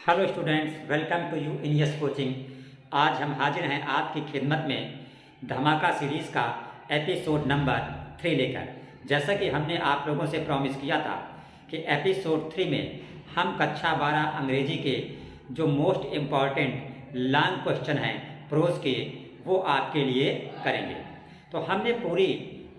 Hello students, welcome to you in yes coaching. आज हम हाजिर हैं आपकी खिदमत में धमाका सीरीज़ का एपिसोड नंबर 3 लेकर। जैसा कि हमने आप लोगों से प्रॉमिस किया था कि एपिसोड 3 में हम कक्षा 12 अंग्रेजी के जो मोस्ट इम्पॉर्टेंट लॉन्ग क्वेश्चन हैं प्रोज के, वो आपके लिए करेंगे। तो हमने पूरी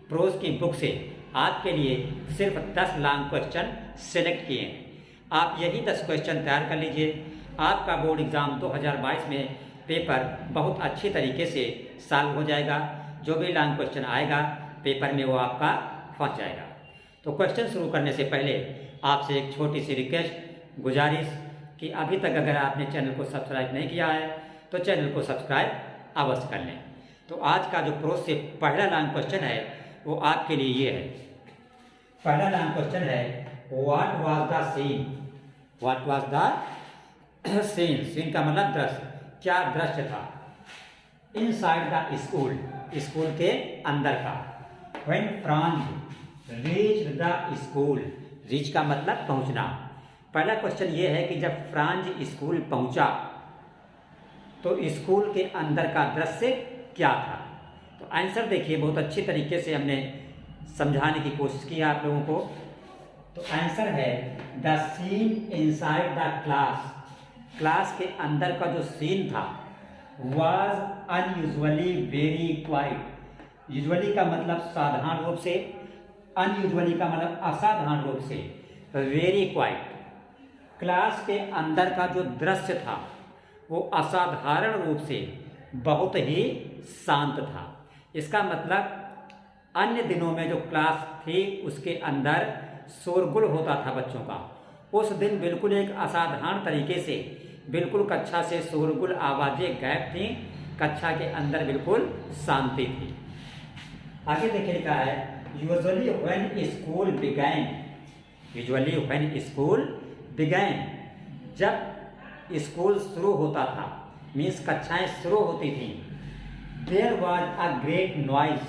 प्रोज की बुक से आपके लिए सिर्फ 10 लॉन्ग क्वेश्चन सेलेक्ट किए हैं। आप यही 10 क्वेश्चन तैयार कर लीजिए। आपका बोर्ड एग्ज़ाम 2022 में पेपर बहुत अच्छी तरीके से सॉल्व हो जाएगा। जो भी लॉन्ग क्वेश्चन आएगा पेपर में वो आपका फंस जाएगा। तो क्वेश्चन शुरू करने से पहले आपसे एक छोटी सी रिक्वेस्ट, गुजारिश कि अभी तक अगर आपने चैनल को सब्सक्राइब नहीं किया है तो चैनल को सब्सक्राइब अवश्य कर लें। तो आज का जो प्रोज से पहला लॉन्ग क्वेश्चन है वो आपके लिए ये है। पहला लॉन्ग क्वेश्चन है, what was the scene. What was the scene. Scene का मतलब दृश्य। क्या दृश्य था? इनसाइड द स्कूल, स्कूल के अंदर का। When Franz reached the school, reach का मतलब पहुंचना। पहला क्वेश्चन ये है कि जब फ्रांज स्कूल पहुंचा तो स्कूल के अंदर का दृश्य क्या था। तो आंसर देखिए, बहुत अच्छी तरीके से हमने समझाने की कोशिश की है आप लोगों को। तो आंसर है the scene inside the class. Class के अंदर का जो सीन था was unusually very quiet. Usually का मतलब साधारण रूप से, अनयूजुअली का मतलब असाधारण रूप से, वेरी क्वाइट। क्लास के अंदर का जो दृश्य था वो असाधारण रूप से बहुत ही शांत था। इसका मतलब अन्य दिनों में जो क्लास थी उसके अंदर शोरगुल होता था बच्चों का, उस दिन बिल्कुल एक असाधारण तरीके से बिल्कुल कक्षा से शोरगुल आवाज़ें गायब थी। कक्षा के अंदर बिल्कुल शांति थी। आगे देखिए लिखा है, usually when school began. Usually when school began, जब स्कूल शुरू होता था, मीन्स कक्षाएं शुरू होती थी। There was a great noise,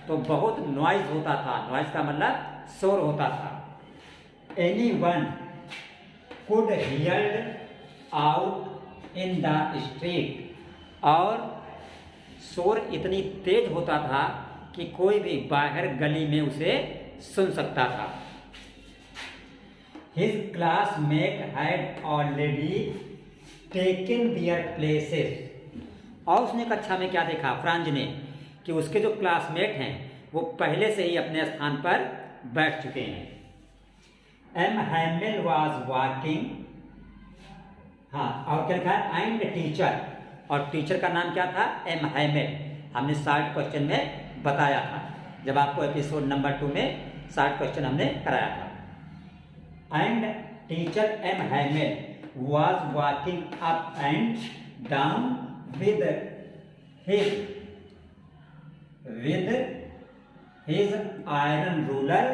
तो बहुत नॉइज होता था। नॉइज का मतलब शोर होता था। Anyone could heard out in the street, और शोर इतनी तेज होता था कि कोई भी बाहर गली में उसे सुन सकता था। His classmate had already taken their places, और उसने कक्षा में क्या देखा, फ्रांज ने, कि उसके जो क्लासमेट हैं वो पहले से ही अपने स्थान पर बैठ चुके हैं। एम हैमिल वॉज वॉकिंग, हाँ, और क्या लिखा है, एंड टीचर, और टीचर का नाम क्या था, एम हैमिल। हमने शार्ट क्वेश्चन में बताया था, जब आपको एपिसोड नंबर 2 में शार्ट क्वेश्चन हमने कराया था। And teacher M Hamel was walking up and down with his iron ruler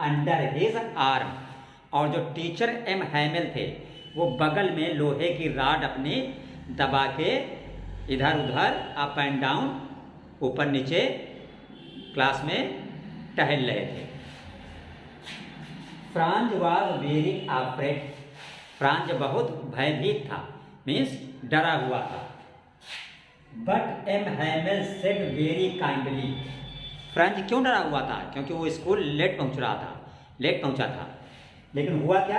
under his arm, और जो टीचर एम हैमिल थे वो बगल में लोहे की राड अपनी दबा के इधर उधर अप एंड डाउन, ऊपर नीचे क्लास में टहल रहे थे। Franz was very afraid, Franz बहुत भयभीत था, मीन्स डरा हुआ था। But M Hamel said very kindly, Franz क्यों डरा हुआ था? क्योंकि वो स्कूल लेट पहुंचा था। लेकिन हुआ क्या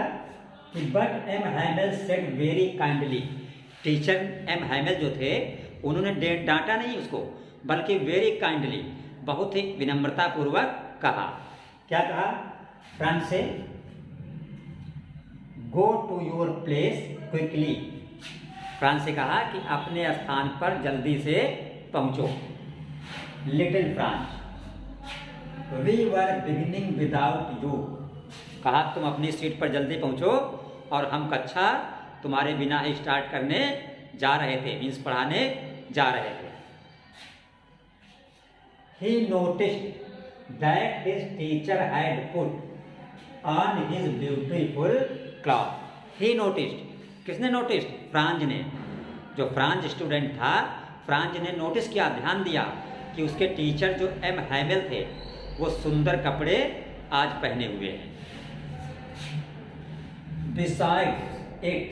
कि but M Hamel said very kindly, teacher M Hamel जो थे उन्होंने डांटा नहीं उसको, बल्कि वेरी काइंडली, बहुत ही विनम्रतापूर्वक कहा। क्या कहा फ्रांज से? Go to your place quickly, Franz से कहा कि अपने स्थान पर जल्दी से पहुंचो। Little Franz, we were beginning without you, कहा तुम अपनी सीट पर जल्दी पहुंचो और हम कक्षा तुम्हारे बिना ही स्टार्ट करने जा रहे थे, मीन्स पढ़ाने जा रहे थे। ही noticed that his teacher had put on his beautiful cloth. He noticed, किसने नोटिस? फ्रांज ने। जो फ्रांज स्टूडेंट था, फ्रांज ने नोटिस किया, ध्यान दिया कि उसके टीचर जो एम हैमिल थे वो सुंदर कपड़े आज पहने हुए हैं। Besides it,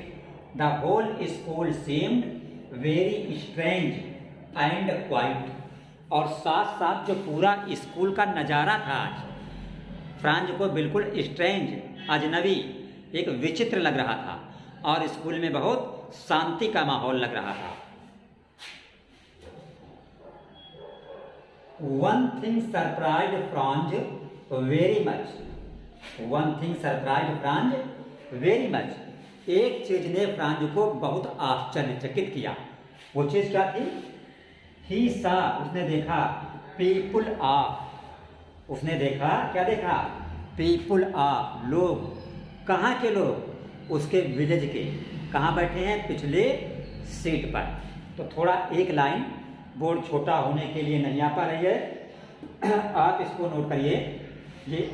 the whole school seemed very strange and quiet. और साथ साथ जो पूरा स्कूल का नज़ारा था आज फ्रांज को बिल्कुल स्ट्रेंज, अजनबी, एक विचित्र लग रहा था और स्कूल में बहुत शांति का माहौल लग रहा था। One thing surprised Franz very much. One thing surprised Franz very much. एक चीज ने फ्रांज को बहुत आश्चर्यचकित किया। वो चीज क्या थी? ही सा, उसने देखा, पीपुल ऑफ, उसने देखा, क्या देखा? पीपुल ऑफ, लोग। कहाँ के लोग? उसके विलेज के। कहाँ बैठे हैं? पिछले सीट पर। तो थोड़ा एक लाइन, बोर्ड छोटा होने के लिए नहीं आ पा रही है, आप इसको नोट करिए। ये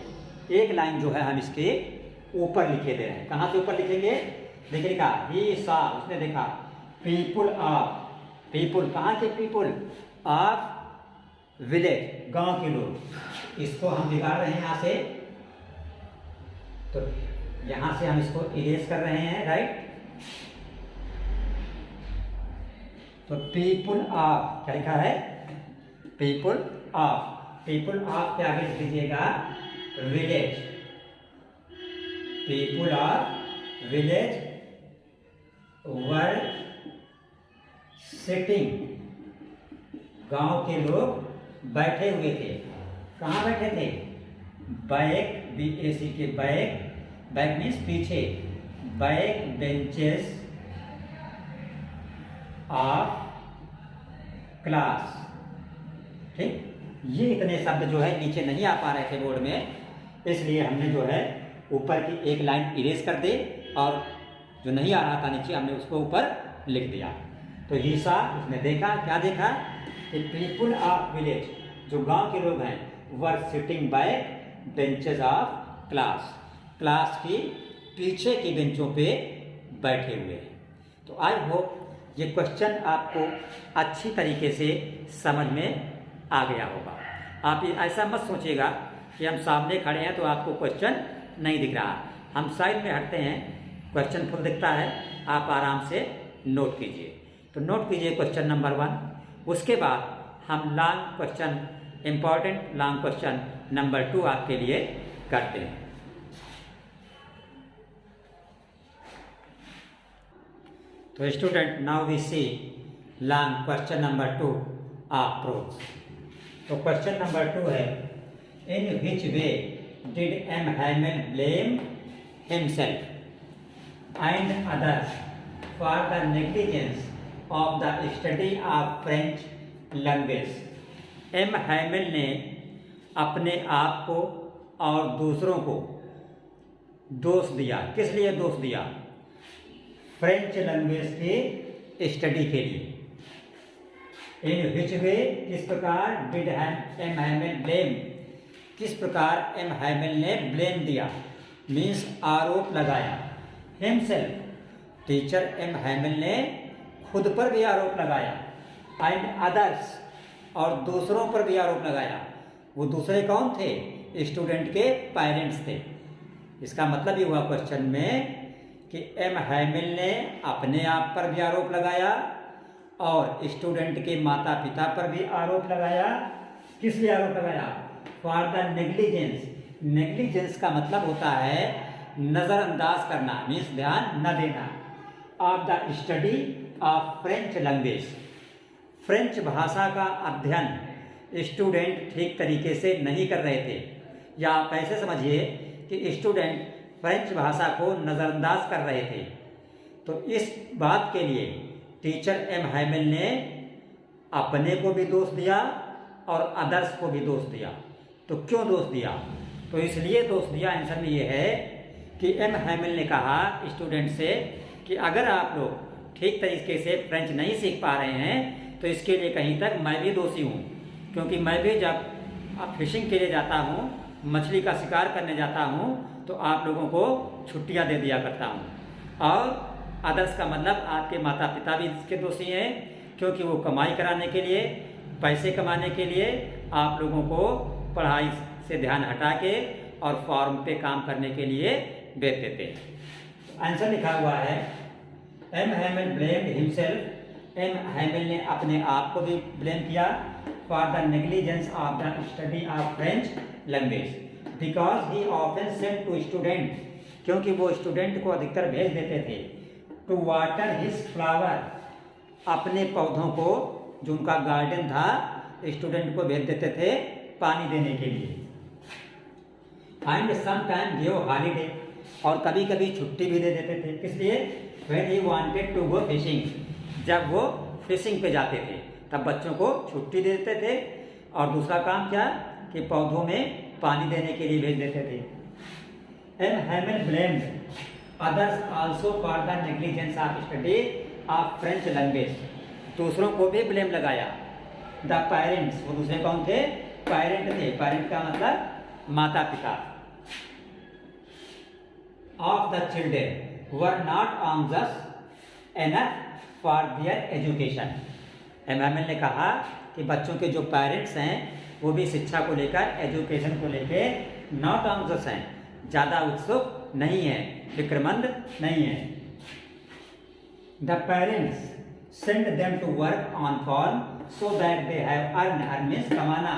एक लाइन जो है हम इसके ऊपर लिखे दे रहे हैं। कहाँ से ऊपर लिखेंगे? देखिए लिखा, ही सा, उसने देखा, पीपुल ऑफ, पीपुल, कहाँ के पीपुल? ऑफ विलेज, गांव के लोग। इसको हम बिगाड़ रहे हैं यहाँ से, तो यहाँ से हम इसको इरेज कर रहे हैं, राइट। तो पीपुल ऑफ, क्या लिखा है? पीपुल ऑफ, पीपुल ऑफ के आगे लिख दीजिएगा village. People of village were sitting, गांव के लोग बैठे हुए थे। कहाँ बैठे थे? बैक, BAC के बैक, बैक मीन्स पीछे, बैक बेंचेस ऑफ क्लास। ठीक, ये इतने शब्द जो है नीचे नहीं आ पा रहे थे बोर्ड में, इसलिए हमने जो है ऊपर की एक लाइन इरेज कर दे और जो नहीं आ रहा था नीचे हमने उसको ऊपर लिख दिया। तो हिस्सा, उसने देखा, क्या देखा? कि पीपुल ऑफ विलेज, जो गांव के लोग हैं, were sitting bye benches of class, class की पीछे की बेंचों पे बैठे हुए हैं। तो आई होप ये क्वेश्चन आपको अच्छी तरीके से समझ में आ गया होगा। आप ये ऐसा मत सोचिएगा कि हम सामने खड़े हैं तो आपको क्वेश्चन नहीं दिख रहा। हम साइड में हटते हैं, क्वेश्चन फुल दिखता है, आप आराम से नोट कीजिए। तो नोट कीजिए क्वेश्चन नंबर 1। उसके बाद हम long question, important long question number 2 आपके लिए करते हैं। तो student, now we see long question number 2 approach. तो क्वेश्चन नंबर 2 है, in which way did M Hamel blame himself and others for the negligence of the study of French language. M Hamel ने अपने आप को और दूसरों को दोष दिया। किस लिए दोष दिया? फ्रेंच लैंग्वेज के स्टडी के लिए। इन विच वे, किस प्रकार, डिड एम हैमिल ब्लेम, किस प्रकार एम हैमिल ने ब्लेम दिया, मीन्स आरोप लगाया। हिमसेल्फ, टीचर एम हैमिल ने खुद पर भी आरोप लगाया, एंड अदर्स, और दूसरों पर भी आरोप लगाया। वो दूसरे कौन थे? स्टूडेंट के पेरेंट्स थे। इसका मतलब ये हुआ क्वेश्चन में कि एम हैमिल ने अपने आप पर भी आरोप लगाया और स्टूडेंट के माता पिता पर भी आरोप लगाया। किस लिए आरोप लगाया? For the negligence. नेग्लिजेंस का मतलब होता है नज़रअंदाज करना, मीन्स ध्यान न देना, of the study of French language. French भाषा का अध्ययन स्टूडेंट ठीक तरीके से नहीं कर रहे थे, या आप ऐसे समझिए कि स्टूडेंट फ्रेंच भाषा को नज़रअंदाज कर रहे थे। तो इस बात के लिए टीचर एम हैमिल ने अपने को भी दोष दिया और अदर्स को भी दोष दिया। तो क्यों दोष दिया? तो इसलिए दोष दिया, आंसर में ये है कि एम हैमिल ने कहा स्टूडेंट से कि अगर आप लोग ठीक तरीके से फ्रेंच नहीं सीख पा रहे हैं तो इसके लिए कहीं तक मैं भी दोषी हूँ, क्योंकि मैं भी जब फिशिंग के लिए जाता हूँ, मछली का शिकार करने जाता हूँ, तो आप लोगों को छुट्टियाँ दे दिया करता हूँ। और अदर्स का मतलब आपके माता पिता भी इसके दोषी हैं, क्योंकि वो कमाई कराने के लिए, पैसे कमाने के लिए आप लोगों को पढ़ाई से ध्यान हटा के और फॉर्म पे काम करने के लिए भेज देते हैं। आंसर लिखा हुआ है M Hamel blamed himself, M Hamel ने अपने आप को भी ब्लेम किया for the negligence of the study of French language because he often sent to student, क्योंकि वो स्टूडेंट को अधिकतर भेज देते थे टू वाटर हिज फ्लावर, अपने पौधों को जो उनका गार्डन था स्टूडेंट को भेज देते थे पानी देने के लिए। And some time give holiday, और कभी कभी छुट्टी भी दे देते थे, किस लिए? When he wanted to go fishing, जब वो फिशिंग पे जाते थे तब बच्चों को छुट्टी दे देते थे। और दूसरा काम क्या कि पौधों में पानी देने के लिए भेज देते थे। M Hamel blamed others also for the negligence of study of French language, दूसरों को भी ब्लेम लगाया। द पेरेंट्स, वो दूसरे कौन थे? पेरेंट थे। पेरेंट का मतलब माता पिता। Of the children were not organized enough for their education, एमएमएल ने कहा कि बच्चों के जो पेरेंट्स हैं वो भी शिक्षा को लेकर, एजुकेशन को लेकर नॉट ऑर्गनाइज्ड हैं, ज़्यादा उत्सुक नहीं है, फिक्रमंद नहीं है। The parents send them to work on farm so that they have earn means कमाना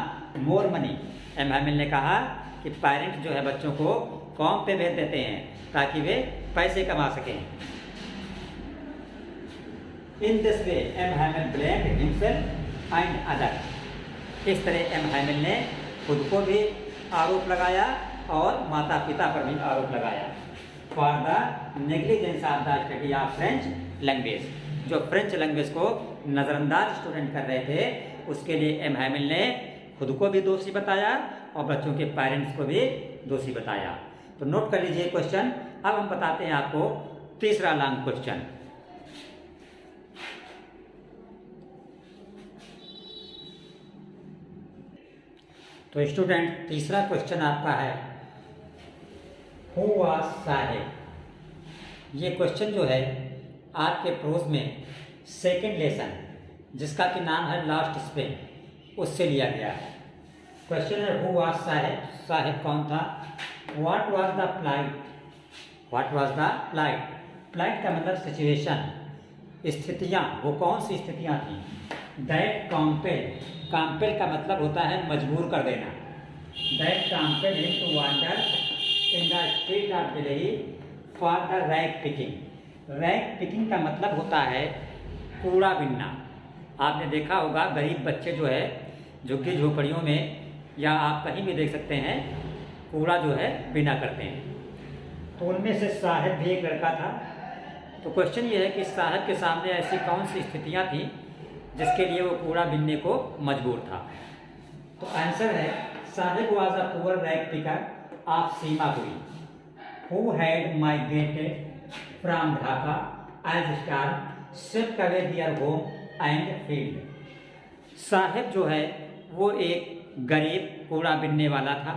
more money। एमएमएल ने कहा कि पेरेंट्स जो है बच्चों को फॉर्म पे भेज देते हैं ताकि वे पैसे कमा सकें। In this way MML blamed himself and others, इस तरह एमएमएल ने खुद को भी आरोप लगाया और माता पिता पर भी आरोप लगाया। For the negligence of the study of French language, जो फ्रेंच लैंग्वेज को नज़रअंदाज स्टूडेंट कर रहे थे उसके लिए एम हैमिल ने खुद को भी दोषी बताया और बच्चों के पेरेंट्स को भी दोषी बताया। तो नोट कर लीजिए क्वेश्चन। अब हम बताते हैं आपको तीसरा लॉन्ग क्वेश्चन। तो स्टूडेंट तीसरा क्वेश्चन आपका है हु वाज साहिब। ये क्वेश्चन जो है आपके प्रोज में सेकंड लेसन जिसका कि नाम है लास्ट स्प्रिंग उससे लिया गया है। क्वेश्चन है हु वाज साहिब, साहिब कौन था? What was the plight, what was the plight, plight का मतलब सिचुएशन, स्थितियाँ, वो कौन सी स्थितियाँ थी? दैट कॉम्पेल, कॉम्पेल का मतलब होता है मजबूर कर देना। That compel him to wander in the street of Delhi for the rag picking. Rag picking का मतलब होता है कूड़ा बिनना। आपने देखा होगा गरीब बच्चे जो है झुग्गी झोपड़ियों में या आप कहीं भी देख सकते हैं कूड़ा जो है बिना करते हैं। तो उनमें से साहिब भी एक लड़का था। तो क्वेश्चन ये है कि साहिब के सामने ऐसी कौन सी स्थितियाँ थी जिसके लिए वो कूड़ा बिनने को मजबूर था? तो आंसर है Sahib was a poor rag picker of Seemapuri who had migrated from Dhaka as star swept away their home and field। Sahib जो है वो एक गरीब कूड़ा बिनने वाला था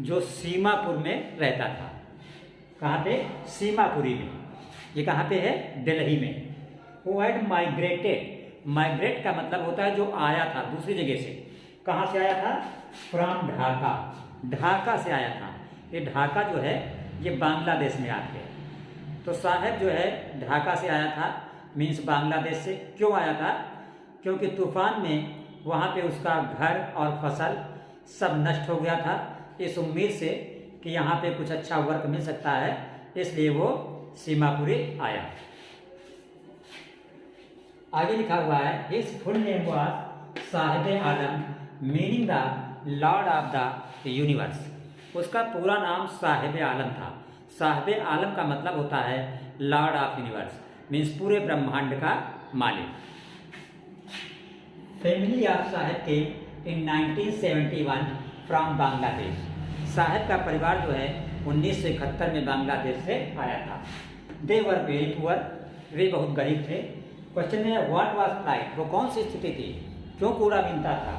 जो सीमापुर में रहता था। कहाँ पे? सीमापुरी में। ये कहाँ पे है? दिल्ली में। Who had migrated, माइग्रेट का मतलब होता है जो आया था दूसरी जगह से। कहाँ से आया था? फ्रॉम ढाका, ढाका से आया था। ये ढाका जो है ये बांग्लादेश में आते हैं। तो साहिब जो है ढाका से आया था, मीन्स बांग्लादेश से। क्यों आया था? क्योंकि तूफान में वहाँ पे उसका घर और फसल सब नष्ट हो गया था। इस उम्मीद से कि यहाँ पे कुछ अच्छा वर्क मिल सकता है इसलिए वो सीमापुरी आया। आगे लिखा हुआ है his full name was Sahib Alam meaning the Lord of the universe. उसका पूरा नाम साहिब आलम था। साहिब आलम का मतलब होता है लॉर्ड ऑफ यूनिवर्स, मीन्स पूरे ब्रह्मांड का मालिक। फैमिली ऑफ साहिब के इन 1971 फ्रॉम बांग्लादेश। साहिब का परिवार जो है 1971 में बांग्लादेश से आया था। दे वर वेरी पुअर, वे बहुत गरीब थे। क्वेश्चन है व्हाट वाज प्लाइट, वो कौन सी स्थिति थी, क्यों कूड़ा बिनता था?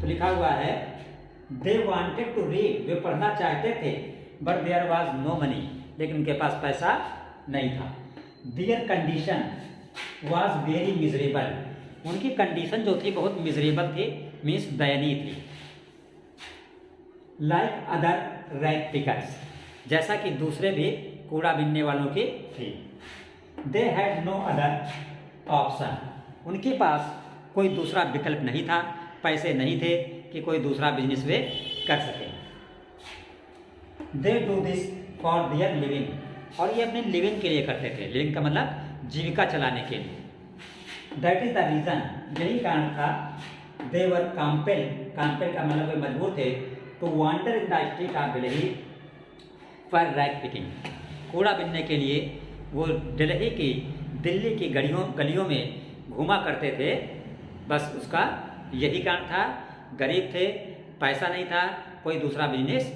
तो लिखा हुआ है दे वांटेड टू रीड, वे पढ़ना चाहते थे but there was no money, लेकिन उनके पास पैसा नहीं था। Their condition was very miserable, उनकी कंडीशन जो थी बहुत मिजरेबल थी, मीन्स दयनीय थी। लाइक अदर रैग पिकर्स, जैसा कि दूसरे भी कूड़ा बिनने वालों की थी। They had no other option, उनके पास कोई दूसरा विकल्प नहीं था, पैसे नहीं थे कि कोई दूसरा बिजनेस वे कर सके। They do this for their living, और ये अपने लिविंग के लिए करते थे, लिविंग का मतलब जीविका चलाने के लिए। दैट इज द रीजन, यही कारण था, दे वर कंपेल, कंपेल का मतलब वे मजबूर थे, to wander in the street of Delhi for rag picking, कूड़ा बिनने के लिए वो दिल्ली की गलियों में घूमा करते थे। बस उसका यही कारण था, गरीब थे, पैसा नहीं था, कोई दूसरा बिजनेस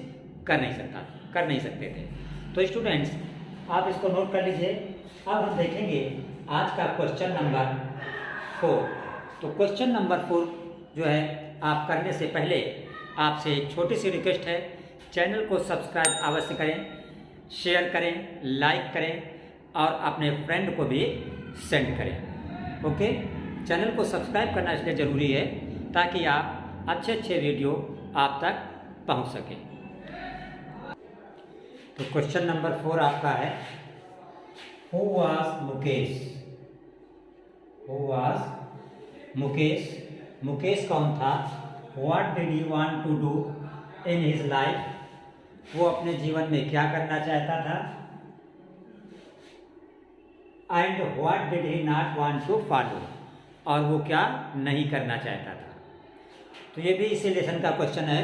कर नहीं सकते थे। तो स्टूडेंट्स आप इसको नोट कर लीजिए। अब हम देखेंगे आज का क्वेश्चन नंबर 4। तो क्वेश्चन नंबर 4 जो है आप करने से पहले आपसे एक छोटी सी रिक्वेस्ट है, चैनल को सब्सक्राइब अवश्य करें, शेयर करें, लाइक करें और अपने फ्रेंड को भी सेंड करें। ओके, चैनल को सब्सक्राइब करना इसलिए ज़रूरी है ताकि आप अच्छे वीडियो आप तक पहुंच सके। तो क्वेश्चन नंबर 4 आपका है, who was Mukesh? Who was Mukesh? Mukesh कौन था? What did he want to do in his life? वो अपने जीवन में क्या करना चाहता था? And what did he not want to follow, और वो क्या नहीं करना चाहता था। तो ये भी इसी लेसन का क्वेश्चन है।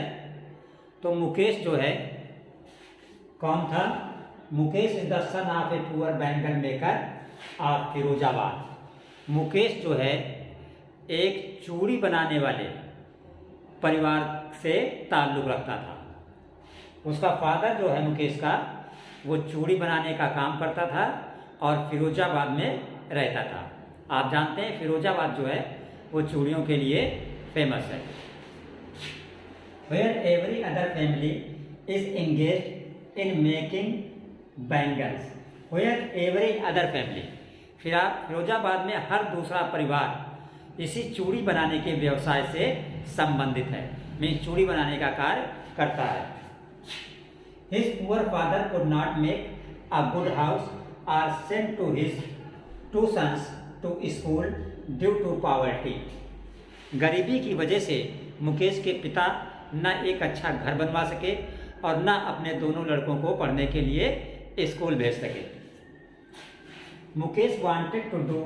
तो मुकेश जो है कौन था? Mukesh is the son of a poor बैंगन मेकर ऑफ फिरोजाबाद। मुकेश जो है एक चूड़ी बनाने वाले परिवार से ताल्लुक़ रखता था। उसका फादर जो है मुकेश का, वो चूड़ी बनाने का काम करता था और फिरोजाबाद में रहता था। आप जानते हैं फिरोजाबाद जो है वो चूड़ियों के लिए फेमस है। Where every other family is engaged in making bangles. Where every other family, Firozabad में हर दूसरा परिवार इसी चूड़ी बनाने के व्यवसाय से संबंधित है, मीन्स चूड़ी बनाने का कार्य करता है। His poor father could not make a good house or send to his 2 sons to school due to poverty. गरीबी की वजह से मुकेश के पिता न एक अच्छा घर बनवा सके और न अपने दोनों लड़कों को पढ़ने के लिए स्कूल भेज सके। Mukesh wanted to do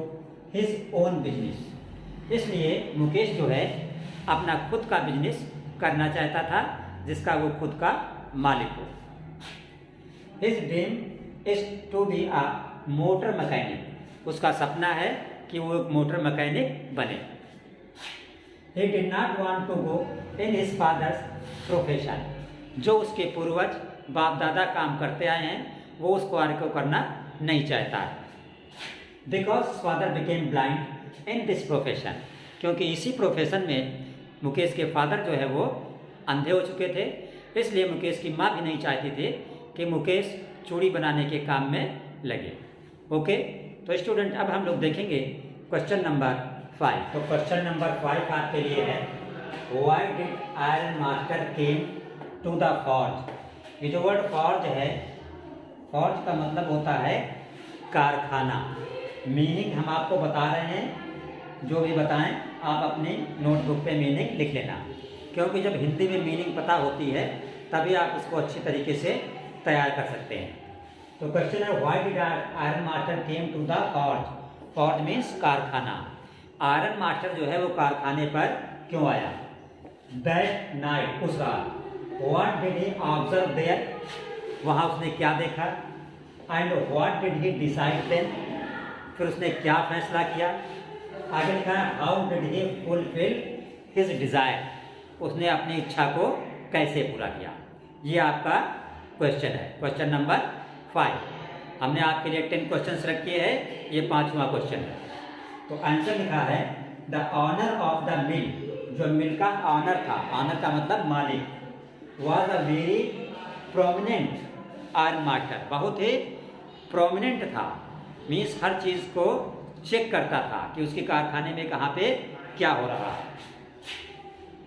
his own business, इसलिए मुकेश जो है अपना खुद का बिजनेस करना चाहता था जिसका वो खुद का मालिक हो। His dream is to be a motor mechanic, उसका सपना है कि वो एक मोटर मैकेनिक बने। He did not want to go in his father's profession, जो उसके पूर्वज बाप दादा काम करते आए हैं वो उस कार्य को करना नहीं चाहता है। Because father became blind in this profession, क्योंकि इसी प्रोफेशन में मुकेश के फादर जो है वो अंधे हो चुके थे, इसलिए मुकेश की माँ भी नहीं चाहती थी कि मुकेश चूड़ी बनाने के काम में लगे। ओके, तो स्टूडेंट अब हम लोग देखेंगे क्वेश्चन नंबर 5। तो क्वेश्चन नंबर 5 आपके लिए है, why did iron master came to the forge? ये जो वर्ड फॉर्ज है, फॉर्ज का मतलब होता है कारखाना। मीनिंग हम आपको बता रहे हैं, जो भी बताएं आप अपनी नोटबुक पे मीनिंग लिख लेना, क्योंकि जब हिंदी में मीनिंग पता होती है तभी आप उसको अच्छी तरीके से तैयार कर सकते हैं। तो क्वेश्चन है, why did iron master came to the forge? Forge means कारखाना। आयरन मास्टर जो है वो कारखाने पर क्यों आया? दैट नाइट, उस रात। What did he observe there? वहाँ उसने क्या देखा? And what did he decide then? फिर उसने क्या फैसला किया? आगे लिखा है, how did he fulfil his desire? उसने अपनी इच्छा को कैसे पूरा किया? ये आपका क्वेश्चन है, क्वेश्चन नंबर 5। हमने आपके लिए 10 क्वेश्चन सेलेक्ट किए हैं, ये 5वां क्वेश्चन है। तो आंसर लिखा है, the owner of the mill, जो मिल का ऑनर था, ऑनर का मतलब मालिक, was a very prominent iron master, बहुत ही प्रोमिनेंट था, मीन्स हर चीज़ को चेक करता था कि उसके कारखाने में कहाँ पे क्या हो रहा है।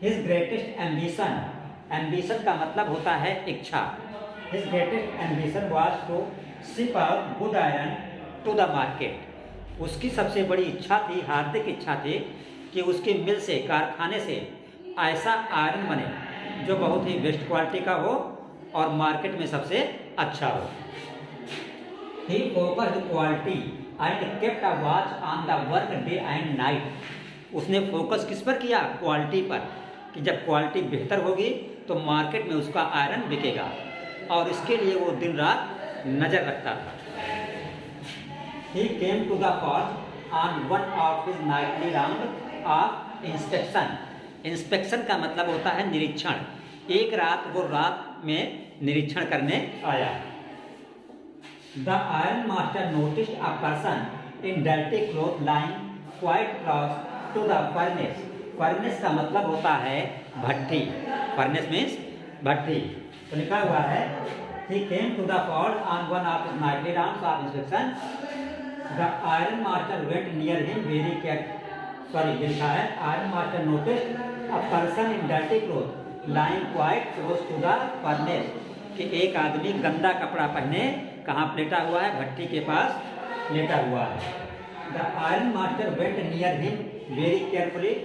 हिज ग्रेटेस्ट एम्बिशन, एम्बिशन का मतलब होता है इच्छा। His greatest ambition was to ship out good iron to the market. उसकी सबसे बड़ी इच्छा थी, हार्दिक इच्छा थी कि उसके मिल से, कारखाने से ऐसा आयरन बने जो बहुत ही बेस्ट क्वालिटी का हो और मार्केट में सबसे अच्छा हो। He focused quality and kept a watch on the work day and night. उसने फोकस किस पर किया? क्वालिटी पर, कि जब क्वालिटी बेहतर होगी तो मार्केट में उसका आयरन बिकेगा, और इसके लिए वो दिन रात नज़र रखता था। He came to the fort on one of his nightly round of inspection। Inspection का मतलब होता है निरीक्षण। एक रात वो रात में निरीक्षण करने आया। The iron master noticed a person in dirty cloth lying quite close to the furnace। Furnace का मतलब होता है भट्टी। फर्नेस मीन्स भट्टी। तो लिखा हुआ है He came to the fort on one of his nightly rounds of inspection। The iron master went near him very carefully। लिखा है Iron master noticed a person in dirty clothes lying quite close to the furnace। कि एक आदमी गंदा कपड़ा पहने कहाँ लेटा हुआ है? भट्टी के पास लेटा हुआ है। The iron master went near him very carefully।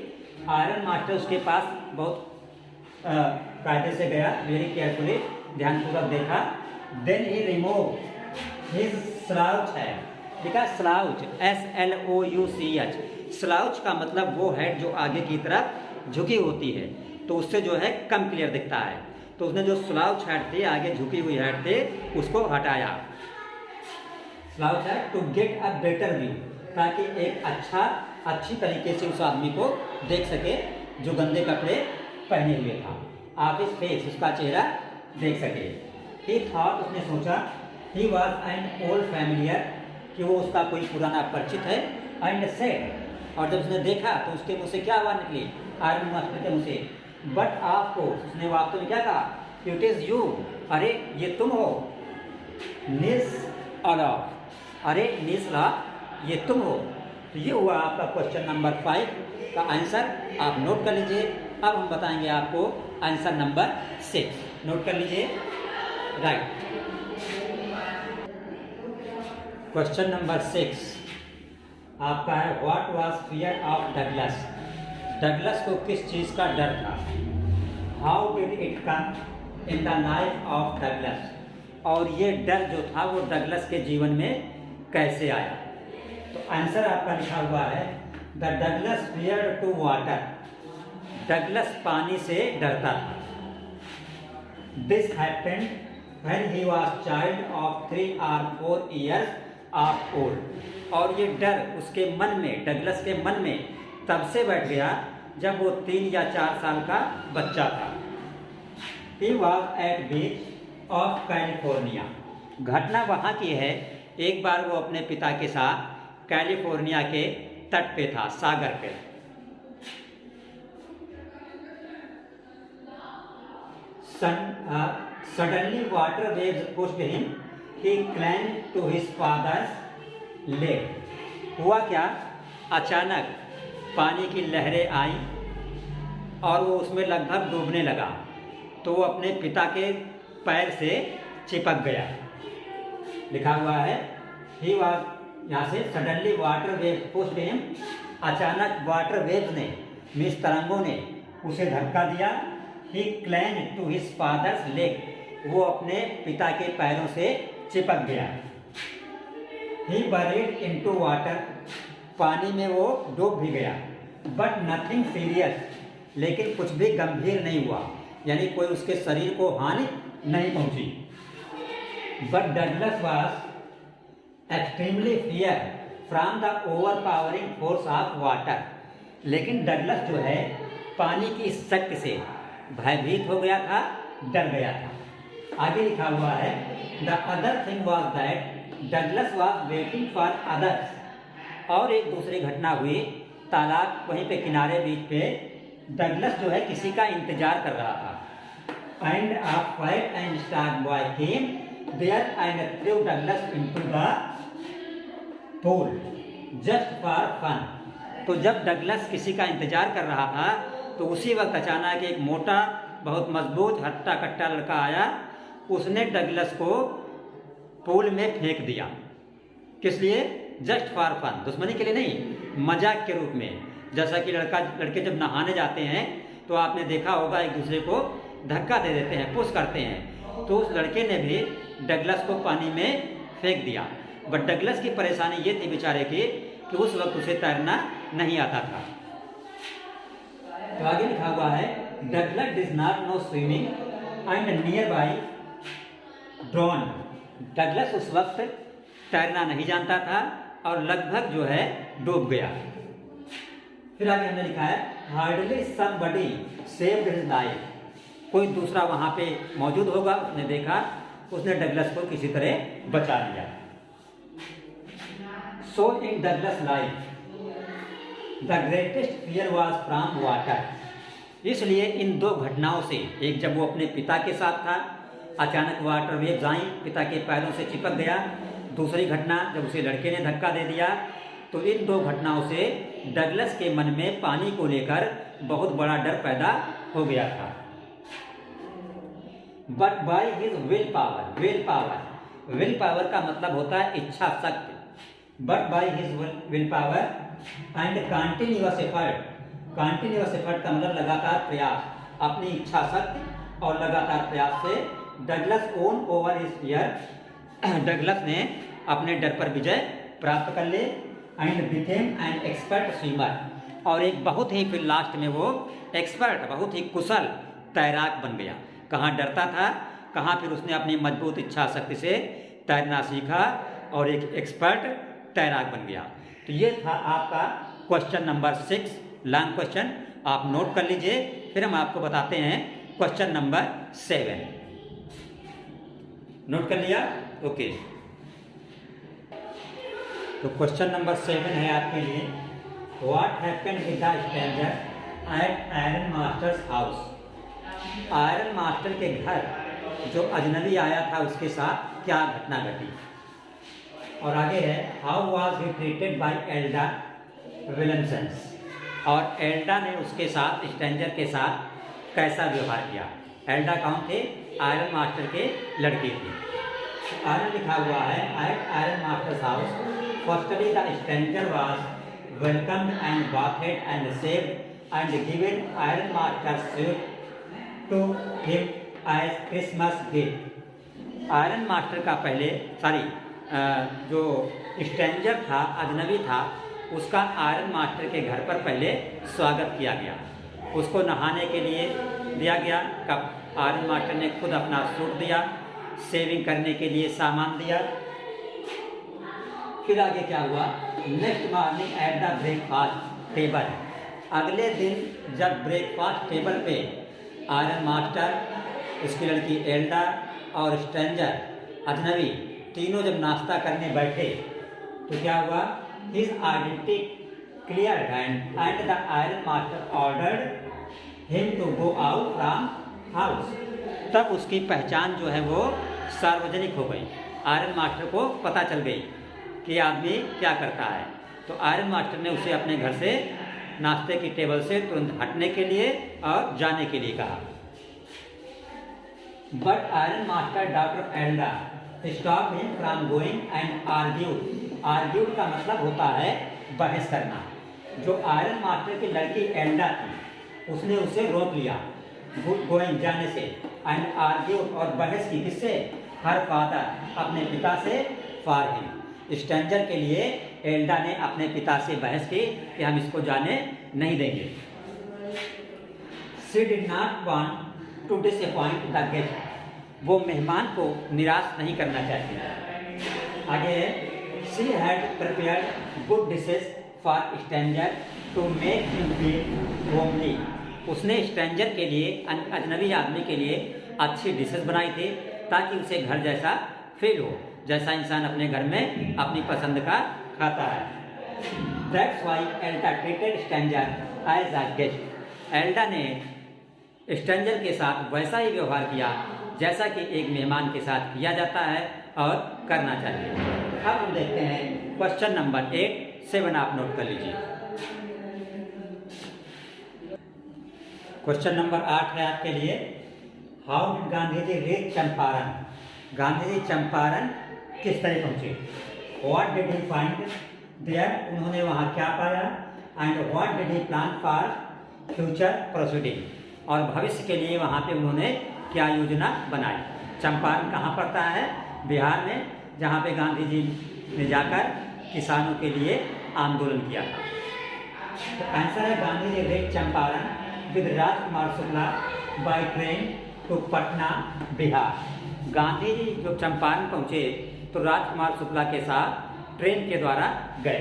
Iron master उसके पास बहुत कायदे से गया। वेरी केयरफुली, ध्यानपूर्वक देखा। Then he remove his slouch है, लिखा स्लाउच SLOUCH। स्लाउच का मतलब वो हेड जो आगे की तरफ झुकी होती है, तो उससे जो है कम क्लियर दिखता है। तो उसने जो स्लाउच हेड थी, आगे झुकी हुई हेड थे, उसको हटाया। स्लाउच है to get a better view, ताकि एक अच्छी तरीके से उस आदमी को देख सके जो गंदे कपड़े पहने हुए था। आप इस फेस, उसका चेहरा देख सके। ही थॉट, उसने सोचा, he was an old familiar, कि वो उसका कोई पुराना परिचित है। एंड सेड, और जब उसने देखा तो उसके मुँह से क्या आवाज़ निकली? आयरन मास्टर के मुँह से, बट आपको, उसने वास्तव में क्या कहा? इट इज़ यू, अरे ये तुम हो। निस अलॉफ, अरे निस ला, ये तुम हो। तो ये हुआ आपका क्वेश्चन नंबर 5 का आंसर। आप नोट कर लीजिए। अब हम बताएंगे आपको आंसर नंबर 6। नोट कर लीजिए। राइट, क्वेश्चन नंबर 6 आपका है what was fear of Douglas. Douglas को किस चीज़ का डर था? How did it come in the life of Douglas. और ये डर जो था वो डगलस के जीवन में कैसे आया? तो आंसर आपका लिखा हुआ है the Douglas feared to water. Douglas पानी से डरता था। This happened when he was child of 3 or 4 years of old. और ये डर उसके मन में, डगलस के मन में तब से बैठ गया जब वो 3 या 4 साल का बच्चा था। He was at beach of California. घटना वहाँ की है, एक बार वो अपने पिता के साथ कैलिफोर्निया के तट पे था, सागर पे। Suddenly water waves pushed him, he climbed to his father's leg. हुआ क्या? अचानक पानी की लहरें आई और वो उसमें लगभग डूबने लगा, तो वो अपने पिता के पैर से चिपक गया। लिखा हुआ है ही वाज, यहाँ से suddenly water wave pushed him, अचानक वाटर वेव्स ने, मीन्स तरंगों ने उसे धक्का दिया। He climbed to his father's leg, वो अपने पिता के पैरों से चिपक गया। ही बरीड इनटू वाटर, पानी में वो डूब भी गया। बट नथिंग सीरियस, लेकिन कुछ भी गंभीर नहीं हुआ, यानी कोई उसके शरीर को हानि नहीं पहुंची। But Douglas was extremely fear from the overpowering force of water. लेकिन डगलस जो है पानी की शक्ति से भयभीत हो गया था, डर गया था। आगे लिखा हुआ है the other thing was that Douglas was waiting for others. और एक दूसरी घटना हुई, तालाब वहीं पे किनारे बीच पे डगलस जो है किसी का इंतजार कर रहा था। And a white and star boy came there and threw Douglas into the pool just for fun. तो जब डगलस किसी का इंतजार कर रहा था तो उसी वक्त अचानक एक मोटा, बहुत मजबूत, हट्टा कट्टा लड़का आया। उसने डगलस को पूल में फेंक दिया। किस लिए? जस्ट फॉर फन, दुश्मनी के लिए नहीं, मजाक के रूप में। जैसा कि लड़के जब नहाने जाते हैं तो आपने देखा होगा एक दूसरे को धक्का दे देते हैं, पुश करते हैं। तो उस लड़के ने भी डगलस को पानी में फेंक दिया। बट डगलस की परेशानी ये थी बेचारे की कि उस वक्त उसे तैरना नहीं आता था। तो आगे लिखा हुआ है Douglas did not know swimming and near by drone. Douglas उस वक्त तैरना नहीं जानता था और लगभग जो है डूब गया। फिर आगे हमने लिखा है hardly somebody saved his life. कोई दूसरा वहां पे मौजूद होगा, उसने देखा, उसने डगलस को किसी तरह बचा लिया। So in Douglas life the greatest fear was from water. इसलिए इन दो घटनाओं से, एक जब वो अपने पिता के साथ था, अचानक वाटर वेव्स आई, पिता के पैरों से चिपक गया। दूसरी घटना जब उसे लड़के ने धक्का दे दिया, तो इन दो घटनाओं से डगलस के मन में पानी को लेकर बहुत बड़ा डर पैदा हो गया था। But by his will power का मतलब होता है इच्छा शक्ति। But by his will power and continuous effort का मतलब लगातार प्रयास, अपनी इच्छा शक्ति और लगातार प्रयास से Douglas own over his fear. Douglas ने अपने डर पर विजय प्राप्त कर ले and became an expert swimmer. और एक बहुत ही, फिर लास्ट में वो एक्सपर्ट, बहुत ही कुशल तैराक बन गया। कहाँ डरता था, कहाँ फिर उसने अपनी मजबूत इच्छा शक्ति से तैरना सीखा और एक एक्सपर्ट तैराक बन गया। तो ये था आपका क्वेश्चन नंबर 6, लॉन्ग क्वेश्चन, आप नोट कर लीजिए। फिर हम आपको बताते हैं क्वेश्चन नंबर 7। नोट कर लिया? ओके। तो क्वेश्चन नंबर 7 है आपके लिए, what happened with the stranger eight iron master's house. Iron master के घर जो अजनबी आया था उसके साथ क्या घटना घटी। और आगे है how was he treated by Elda Williamson. और एल्डा ने उसके साथ, स्ट्रेंजर के साथ कैसा व्यवहार किया। एल्डा कौन थे? आयरन मास्टर के लड़के थे। आयरन लिखा हुआ है at iron master's house firstly the stranger was welcomed and bathed and shaved and given iron master suit to him as Christmas gift. Iron master का पहले जो स्ट्रेंजर था, अजनबी था, उसका आयरन मास्टर के घर पर पहले स्वागत किया गया। उसको नहाने के लिए दिया गया। कब आयरन मास्टर ने खुद अपना सूट दिया, सेविंग करने के लिए सामान दिया। फिर आगे क्या हुआ, next morning at the breakfast table. अगले दिन जब ब्रेकफास्ट टेबल पे आयरन मास्टर, उसकी लड़की एल्डा और स्ट्रेंजर अजनबी तीनों जब नाश्ता करने बैठे तो क्या हुआ, his identity clear and the iron master ordered him to go out from house. तब उसकी पहचान जो है वो सार्वजनिक हो गई। आयरन मास्टर को पता चल गई कि आदमी क्या करता है। तो आयरन मास्टर ने उसे अपने घर से, नाश्ते की टेबल से तुरंत हटने के लिए और जाने के लिए कहा। But iron master doctor Elda stop him from going and argued. Argued का मतलब होता है बहस करना। जो आयरन मास्टर की लड़की एल्डा थी उसने उसे रोक लिया गोइंग, जाने से, एंड आर्ग्यूड और बहस की, किससे? हर फादर, अपने पिता से, फॉर हिम, स्ट्रेंजर के लिए एल्डा ने अपने पिता से बहस की कि हम इसको जाने नहीं देंगे। She did not want to disappoint the guest. वो मेहमान को निराश नहीं करना चाहती। आगे she had prepared good dishes for stranger to make him feel homely. उसने स्ट्रेंजर के लिए, अजनबी आदमी के लिए अच्छी डिशेस बनाई थी ताकि उसे घर जैसा फील हो, जैसा इंसान अपने घर में अपनी पसंद का खाता है। That's why Elda treated stranger as a guest. Elda ने स्ट्रेंजर के साथ वैसा ही व्यवहार किया जैसा कि एक मेहमान के साथ किया जाता है और करना चाहिए। अब हम देखते हैं क्वेश्चन नंबर 8, 7 आप नोट कर लीजिए। क्वेश्चन नंबर 8 है आपके लिए, how did Gandhi ji reach Champaran. Gandhi ji Champaran किस तरह पहुंचे। What did he find there, उन्होंने वहाँ क्या पाया, and what did he plan for future proceeding, और भविष्य के लिए वहाँ पे उन्होंने क्या योजना बनाई। चंपारण कहाँ पड़ता है, बिहार में, जहाँ पे गांधी जी ने जाकर किसानों के लिए आंदोलन किया था। तो आंसर है Gandhi ji reached Champaran with Rajkumar Shukla by train to Patna Bihar. Gandhi ji जब चंपारण पहुँचे तो राजकुमार शुक्ला के साथ ट्रेन के द्वारा गए।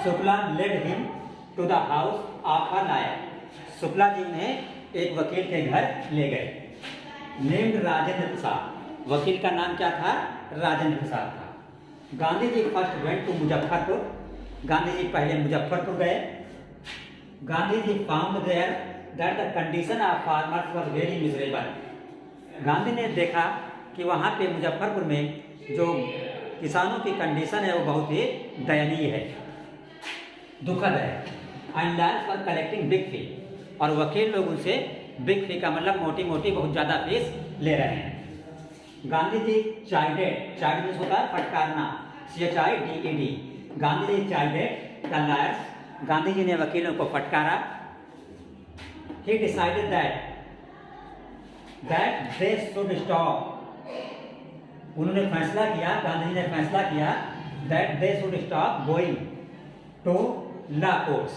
Shukla led him to the house of a lawyer, Shukla ji ने एक वकील के घर ले गए। नेम्ड राजेंद्र प्रसाद, वकील का नाम क्या था, राजेंद्र प्रसाद था। Gandhi ji first went to Muzaffarpur, Gandhi ji पहले मुजफ्फरपुर गए। Gandhi ji found there that the condition of farmers was very miserable, Gandhi ने देखा कि वहाँ पे मुजफ्फरपुर में जो किसानों की कंडीशन है वो बहुत ही दयनीय है, दुखद है। And lawyers for collecting big fee, और वकील लोग उनसे बिग फी का मतलब मोटी मोटी बहुत ज़्यादा फीस ले रहे हैं। Gandhi ji chided, chide means होता है फटकारना, CHIDED, Gandhi ji chided the lawyers, Gandhi ji ने वकीलों को फटकारा। He decided that they should stop, उन्होंने फैसला किया, गांधी जी ने फैसला किया that they should stop going to law courts,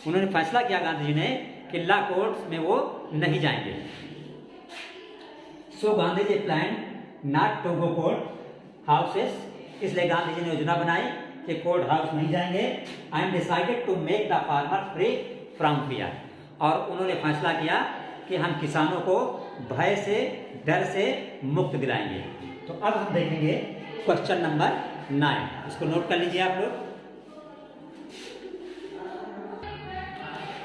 उन्होंने फैसला किया गांधी जी ने कि लॉ कोर्ट्स में वो नहीं जाएंगे। So Gandhi ji plan not to go court houses, इसलिए गांधी जी ने योजना बनाई कि कोर्ट हाउस नहीं जाएंगे। And decided to make the farmer free from fear, और उन्होंने फैसला किया कि हम किसानों को भय से, डर से मुक्त दिलाएंगे। तो अब हम देखेंगे क्वेश्चन नंबर 9, इसको नोट कर लीजिए आप लोग।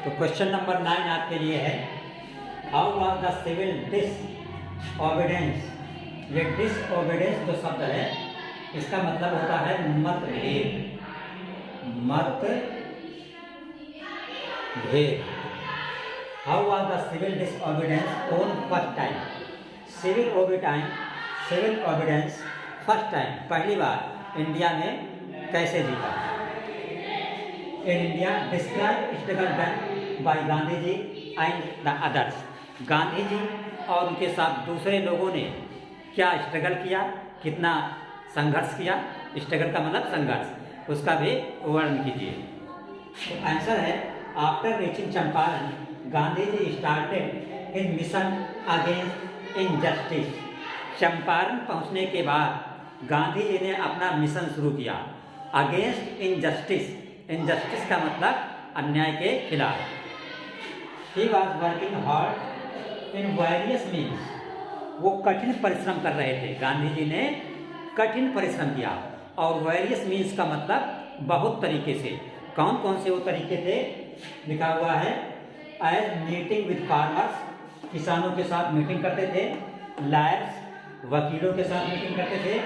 तो क्वेश्चन नंबर 9 आपके लिए है, how was the civil disobedience, ये डिसओबीडियंस जो शब्द है इसका मतलब होता है मतभेद, मतभेद। How was the civil disobedience on first time, civil obedience first time, पहली बार इंडिया में कैसे जीता। In India describe struggle done by Gandhi ji and the others, Gandhi ji और उनके साथ दूसरे लोगों ने क्या स्ट्रगल किया, कितना संघर्ष किया, स्ट्रगल का मतलब संघर्ष, उसका भी वर्णन कीजिए। तो आंसर है, after reaching Champaran Gandhi ji started his mission against injustice, Champaran पहुंचने के बाद गांधी जी ने अपना मिशन शुरू किया अगेंस्ट इनजस्टिस, इनजस्टिस का मतलब अन्याय के खिलाफ। He was working hard in various means, वो कठिन परिश्रम कर रहे थे, गांधी जी ने कठिन परिश्रम किया। और वेरियस मीन्स का मतलब बहुत तरीके से, कौन कौन से वो तरीके थे लिखा हुआ है, एज मीटिंग विद फार्मर्स, किसानों के साथ मीटिंग करते थे, लॉयर्स, वकीलों के साथ मीटिंग करते थे,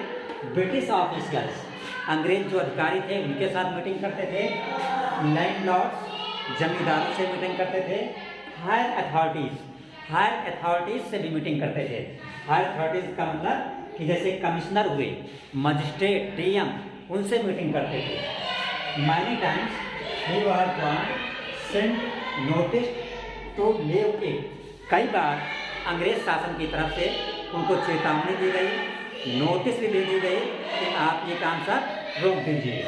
ब्रिटिश ऑफिसर्स, अंग्रेज जो अधिकारी थे उनके साथ मीटिंग करते थे, लैंडलॉर्ड्स, जमींदारों से मीटिंग करते थे, हायर अथॉरिटीज से भी मीटिंग करते थे। हायर अथॉरिटीज का मतलब कि जैसे कमिश्नर हुए, मजिस्ट्रेट, DM, उनसे मीटिंग करते थे। Many times he was sent notice to leave it, कई बार अंग्रेज शासन की तरफ से उनको चेतावनी दी गई, नोटिस भी भेजी गई कि आप ये काम सब रोक दीजिए।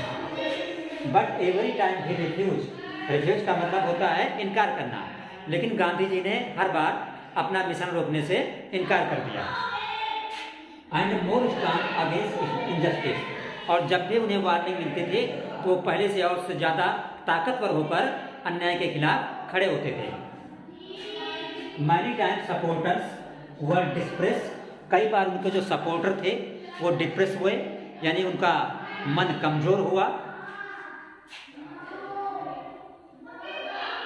But every time he refuse, refuse का मतलब होता है इनकार करना, लेकिन गांधी जी ने हर बार अपना मिशन रोकने से इनकार कर दिया। And more strong against injustice, और जब भी उन्हें वार्निंग मिलती थी तो पहले से और से ज़्यादा ताकतवर होकर अन्याय के खिलाफ खड़े होते थे। मैनी टाइम सपोर्टर्स वर डिस्प्रेस, कई बार उनके जो सपोर्टर थे वो डिप्रेस हुए, यानी उनका मन कमजोर हुआ।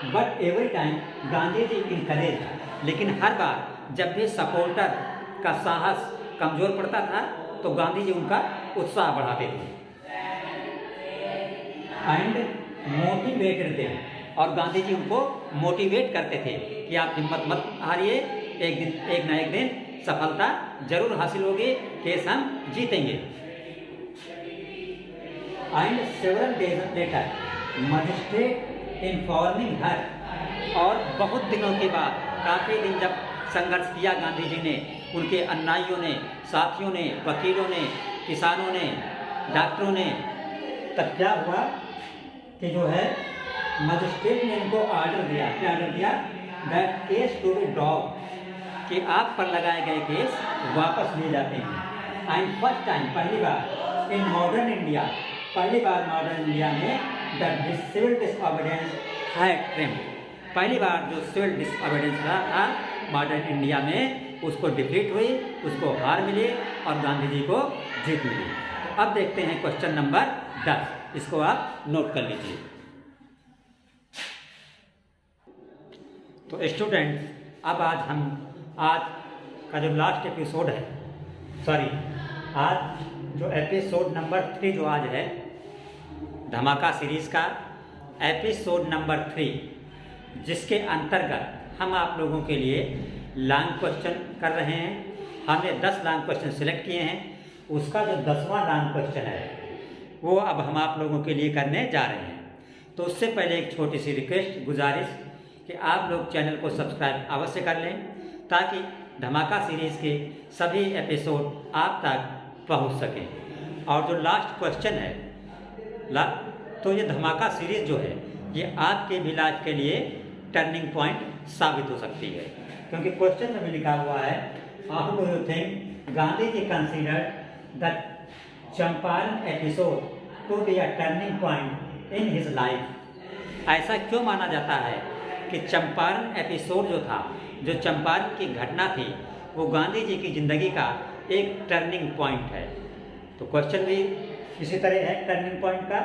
But every time Gandhi ji encourage, लेकिन हर बार जब भी सपोर्टर का साहस कमजोर पड़ता था तो गांधी जी उनका उत्साह बढ़ाते थे। एंड मोटिवेटेड देम, और गांधी जी उनको मोटिवेट करते थे कि आप हिम्मत मत हारिए, एक ना एक दिन सफलता जरूर हासिल होगी, केस हम जीतेंगे। And several days later magistrate informing her, और बहुत दिनों के बाद, काफ़ी दिन जब संघर्ष किया गांधी जी ने, उनके अनुयायियों ने, साथियों ने, वकीलों ने, किसानों ने, डॉक्टरों ने, तब क्या हुआ कि जो है मजिस्ट्रेट ने उनको ऑर्डर दिया। क्या ऑर्डर दिया? That case to be drop, कि आप पर लगाए गए केस वापस लिए जाते हैं। एंड फर्स्ट टाइम, पहली बार इन मॉडर्न इंडिया, पहली बार मॉडर्न इंडिया में the civil disobedience had triumphed, पहली बार जो सिविल डिसओबीडियंस था मॉडर्न इंडिया में, उसको डिफीट हुई, उसको हार मिली और गांधी जी को जीत मिली। तो अब देखते हैं क्वेश्चन नंबर 10, इसको आप नोट कर लीजिए। तो स्टूडेंट, अब आज का जो लास्ट एपिसोड है, आज जो एपिसोड नंबर 3 जो आज है धमाका सीरीज़ का एपिसोड नंबर 3, जिसके अंतर्गत हम आप लोगों के लिए लॉन्ग क्वेश्चन कर रहे हैं। हमने 10 लॉन्ग क्वेश्चन सिलेक्ट किए हैं, उसका जो 10वां लॉन्ग क्वेश्चन है वो अब हम आप लोगों के लिए करने जा रहे हैं। तो उससे पहले एक छोटी सी रिक्वेस्ट, गुजारिश कि आप लोग चैनल को सब्सक्राइब अवश्य कर लें, ताकि धमाका सीरीज़ के सभी एपिसोड आप तक पहुंच सकें। और जो लास्ट क्वेश्चन है तो ये धमाका सीरीज़ जो है ये आपके भी लाइफ के लिए टर्निंग पॉइंट साबित हो सकती है, क्योंकि क्वेश्चन में भी लिखा हुआ है, how do you think Gandhi ji considered the Champaran episode to be a turning point in his life. ऐसा क्यों माना जाता है कि चंपारण एपिसोड जो था, जो चंपारण की घटना थी, वो गांधी जी की ज़िंदगी का एक टर्निंग पॉइंट है। तो क्वेश्चन भी इसी तरह है, टर्निंग पॉइंट का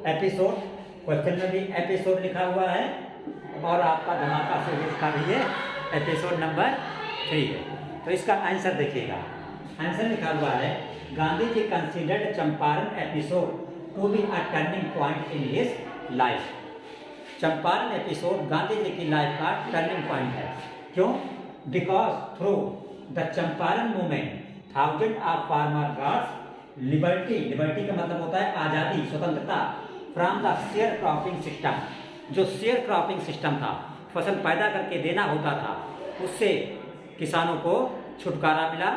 एपिसोड, क्वेश्चन में भी एपिसोड लिखा हुआ है, और आपका धमाका सीरीज का भी ये एपिसोड नंबर 3 है। तो इसका आंसर देखिएगा, आंसर लिखा हुआ है, Gandhi ji considered Champaran episode to be a turning point in his life. Champaran episode Gandhi ji की लाइफ का टर्निंग पॉइंट है। क्यों? Because through the Champaran movement thousand of farmer gots liberty, liberty का मतलब होता है आज़ादी, स्वतंत्रता, from the share cropping system, जो शेयर क्रॉपिंग सिस्टम था, फसल पैदा करके देना होता था, उससे किसानों को छुटकारा मिला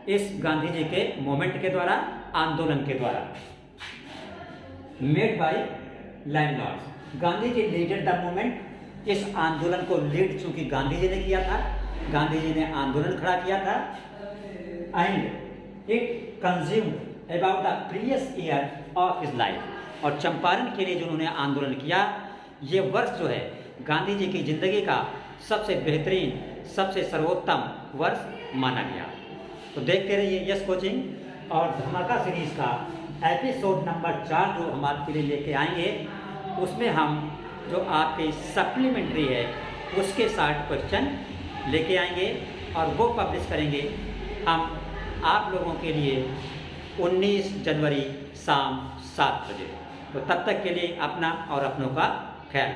इस गांधी जी के मूवमेंट के द्वारा, आंदोलन के द्वारा। Made by landlords, Gandhi ji leaded the movement, इस आंदोलन को लीड चूंकि गांधी जी ने किया था, गांधी जी ने आंदोलन खड़ा किया था, and it consumed about the previous year of his life, और चंपारण के लिए जो उन्होंने आंदोलन किया, ये वर्ष जो है गांधी जी की जिंदगी का सबसे बेहतरीन, सबसे सर्वोत्तम वर्ष माना गया। तो देखते रहिए यस कोचिंग और धमाका सीरीज का एपिसोड नंबर 4 जो हम आपके लिए लेके आएंगे, उसमें हम जो आपके सप्लीमेंट्री है उसके 60 क्वेश्चन लेके आएंगे और वो पब्लिश करेंगे हम आप लोगों के लिए 19 जनवरी शाम 7 बजे। तो तब तक के लिए अपना और अपनों का ख्याल।